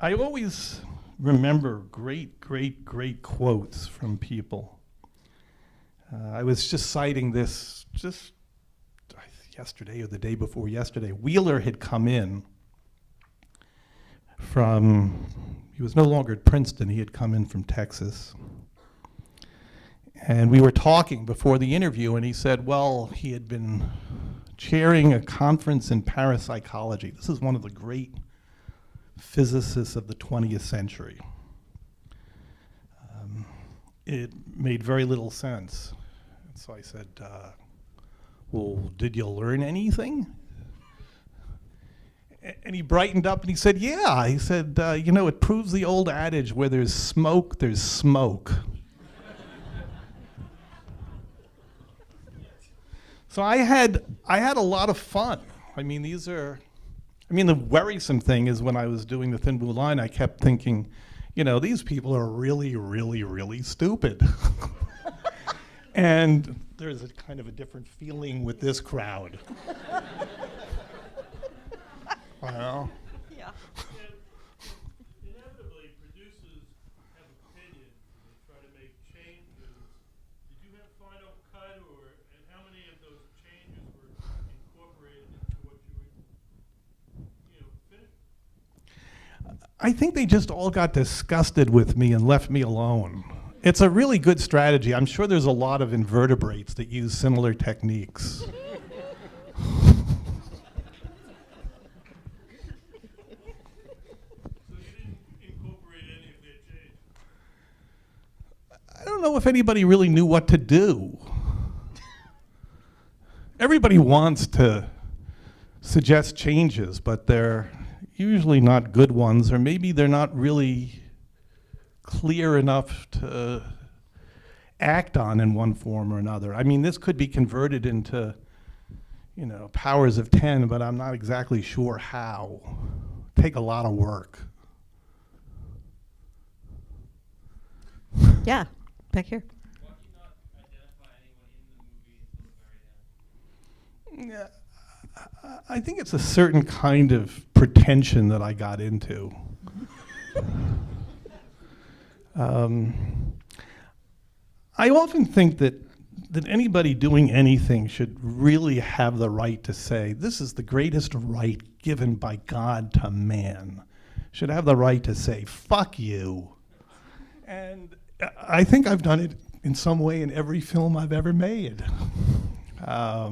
I always remember great quotes from people. I was just citing this just yesterday or the day before yesterday. Wheeler had come in he was no longer at Princeton, he had come in from Texas. And we were talking before the interview, and he said, well, he had been chairing a conference in parapsychology. This is one of the great physicists of the 20th century. It made very little sense. And so I said, well, did you learn anything? And he brightened up and he said, yeah. He said, it proves the old adage, where there's smoke, there's smoke. So I had a lot of fun. I mean, the worrisome thing is when I was doing the Thin Blue Line, I kept thinking, these people are really stupid. And there's a kind of a different feeling with this crowd. Well. Yeah. Inevitably, producers have opinions and they try to make changes. Did you have final cut, and how many of those changes were incorporated into what you were, finished? I think they just all got disgusted with me and left me alone. It's a really good strategy. I'm sure there's a lot of invertebrates that use similar techniques. I don't know if anybody really knew what to do. Everybody wants to suggest changes, but they're usually not good ones, or maybe they're not really clear enough to act on in one form or another. I mean, this could be converted into, powers of 10, but I'm not exactly sure how. Take a lot of work. Yeah, back here. Why do you not identify anyone in the movie until the very end? Yeah, I think it's a certain kind of pretension that I got into. I often think that anybody doing anything should really have the right to say, this is the greatest right given by God to man. Should have the right to say, fuck you. And I think I've done it in some way in every film I've ever made. I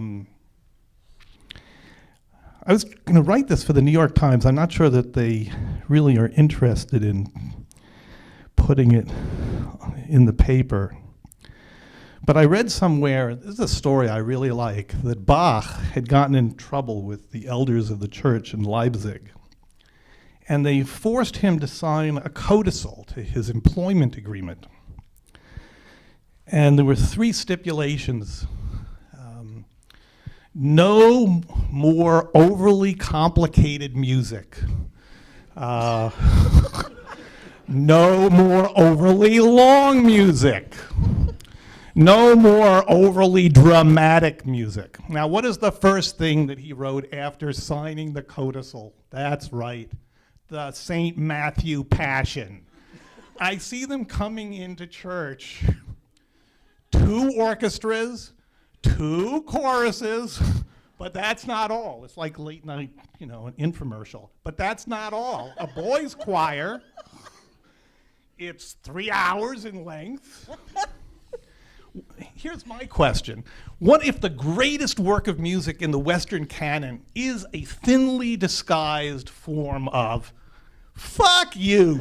was going to write this for the New York Times. I'm not sure that they really are interested in putting it in the paper. But I read somewhere, this is a story I really like, that Bach had gotten in trouble with the elders of the church in Leipzig. And they forced him to sign a codicil to his employment agreement. And there were 3 stipulations. No more overly complicated music. No more overly long music. No more overly dramatic music. Now, what is the first thing that he wrote after signing the codicil? That's right, the St. Matthew Passion. I see them coming into church, 2 orchestras, 2 choruses, but that's not all. It's like late night, an infomercial. But that's not all. A boys' choir. It's 3 hours in length. Here's my question. What if the greatest work of music in the Western canon is a thinly disguised form of fuck you?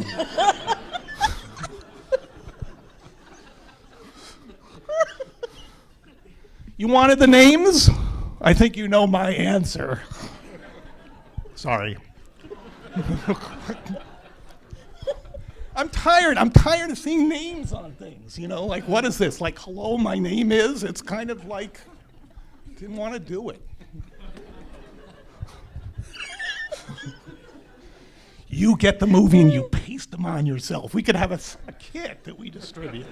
You wanted the names? I think you know my answer. Sorry. I'm tired of seeing names on things, like what is this? Like, hello, my name is? It's kind of like, didn't want to do it. You get the movie and you paste them on yourself. We could have a kit that we distribute.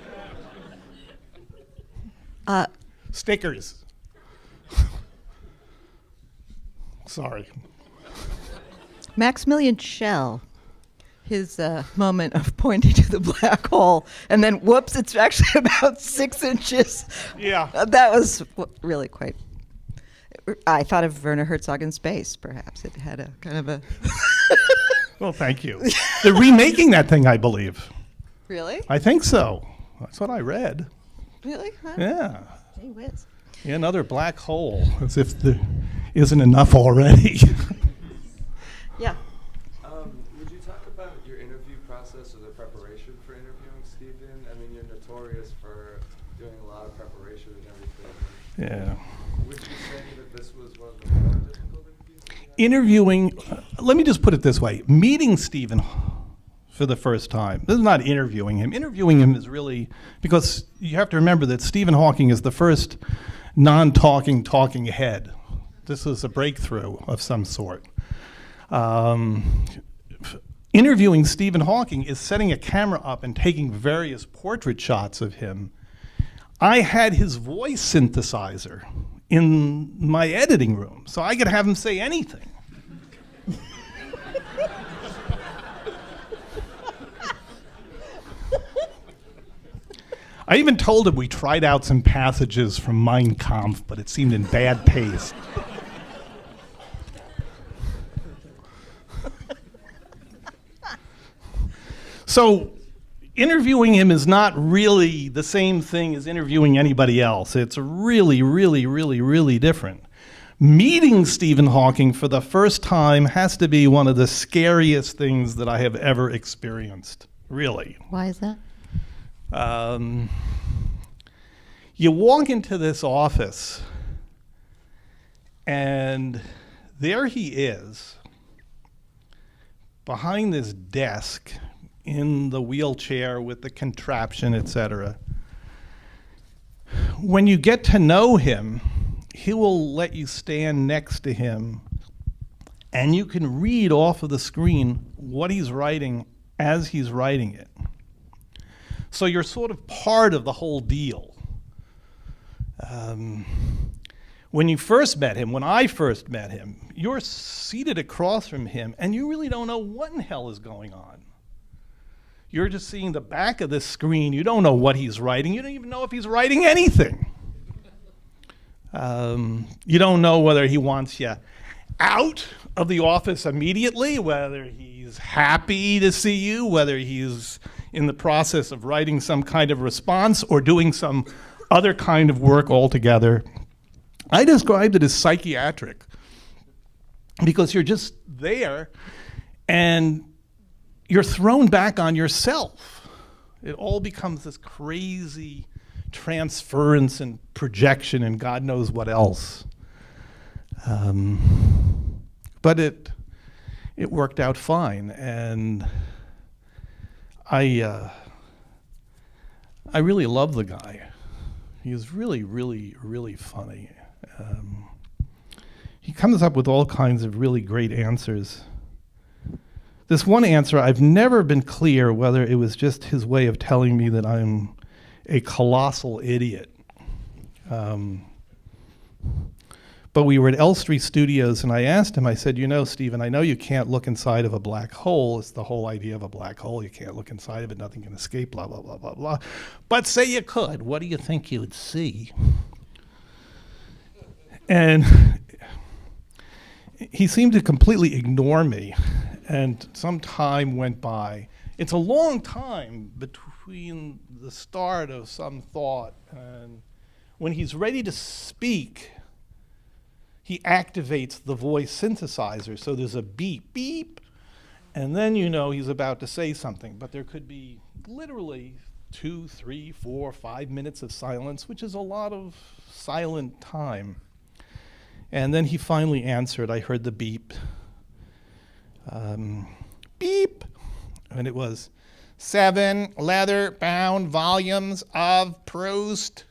Stickers. Sorry. Maximilian Schell, his moment of pointing to the black hole, and then whoops, it's actually about 6 inches. Yeah. That was really quite. I thought of Werner Herzog in Space, perhaps. It had a kind of a. Well, thank you. They're remaking that thing, I believe. Really? I think so. That's what I read. Really? Huh? Yeah. Gee whiz. Yeah, another black hole, as if there isn't enough already. Yeah. Would you talk about your interview process or the preparation for interviewing Stephen? I mean, you're notorious for doing a lot of preparation and everything. Yeah. Would you say that this was one of the more difficult interviews that you had? Interviewing, let me just put it this way. Meeting Stephen for the first time, this is not interviewing him. Interviewing him is really, because you have to remember that Stephen Hawking is the first non-talking talking head. This is a breakthrough of some sort. Interviewing Stephen Hawking is setting a camera up and taking various portrait shots of him. I had his voice synthesizer in my editing room, so I could have him say anything. I even told him we tried out some passages from Mein Kampf, but it seemed in bad taste. So interviewing him is not really the same thing as interviewing anybody else. It's really, really, really, really different. Meeting Stephen Hawking for the first time has to be one of the scariest things that I have ever experienced, really. Why is that? You walk into this office, and there he is, behind this desk, in the wheelchair with the contraption, etc. When you get to know him, he will let you stand next to him, and you can read off of the screen what he's writing as he's writing it. So you're sort of part of the whole deal. When you first met him, when I first met him, you're seated across from him, and you really don't know what in hell is going on. You're just seeing the back of the screen. You don't know what he's writing. You don't even know if he's writing anything. You don't know whether he wants you out of the office immediately, whether he's happy to see you, whether he's in the process of writing some kind of response or doing some other kind of work altogether. I described it as psychiatric because you're just there and you're thrown back on yourself. It all becomes this crazy transference and projection and God knows what else. But it worked out fine, and I really love the guy. He is really, really, really funny. He comes up with all kinds of really great answers. This one answer, I've never been clear whether it was just his way of telling me that I'm a colossal idiot. But we were at Elstree Studios, and I asked him, I said, you know, Stephen, I know you can't look inside of a black hole. It's the whole idea of a black hole. You can't look inside of it. Nothing can escape, blah, blah, blah, blah, blah. But say you could. What do you think you would see? And he seemed to completely ignore me, and some time went by. It's a long time between the start of some thought and when he's ready to speak, he activates the voice synthesizer. So there's a beep, beep, and then you know he's about to say something. But there could be literally 2, 3, 4, 5 minutes of silence, which is a lot of silent time. And then he finally answered. I heard the beep. Beep. And it was 7 leather-bound volumes of Proust.